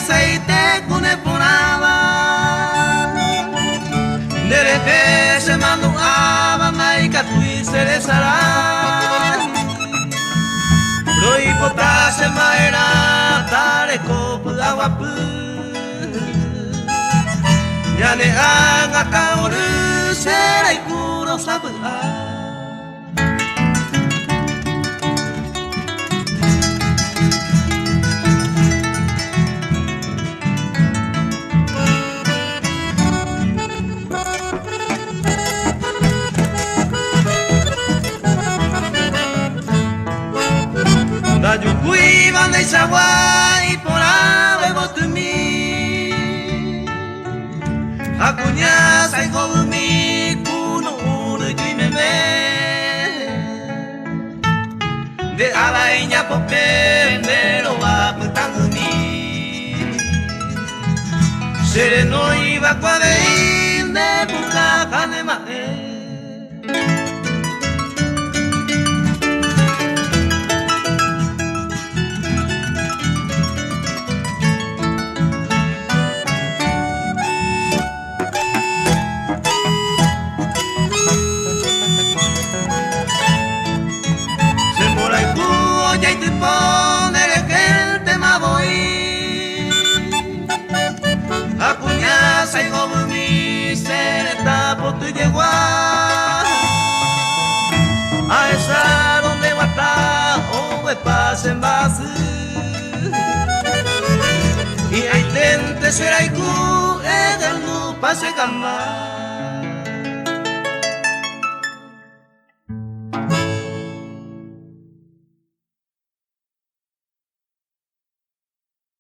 aceite kunepunaba Dereke se manduaba Maika tui seresara Roi pota se maera Tare kopu awapu Yane agata oru Serai kuro sabu Dayukui bandai sawai porave botumi Akunya saigo umi kuno uru juimeme De alainya popendero wa putangumi Serenoi bakuadei de buka kanemae Saigo bumi serta potu llegó a esa donde va a estar o me pasen más y hay tente será y cu el no pase cama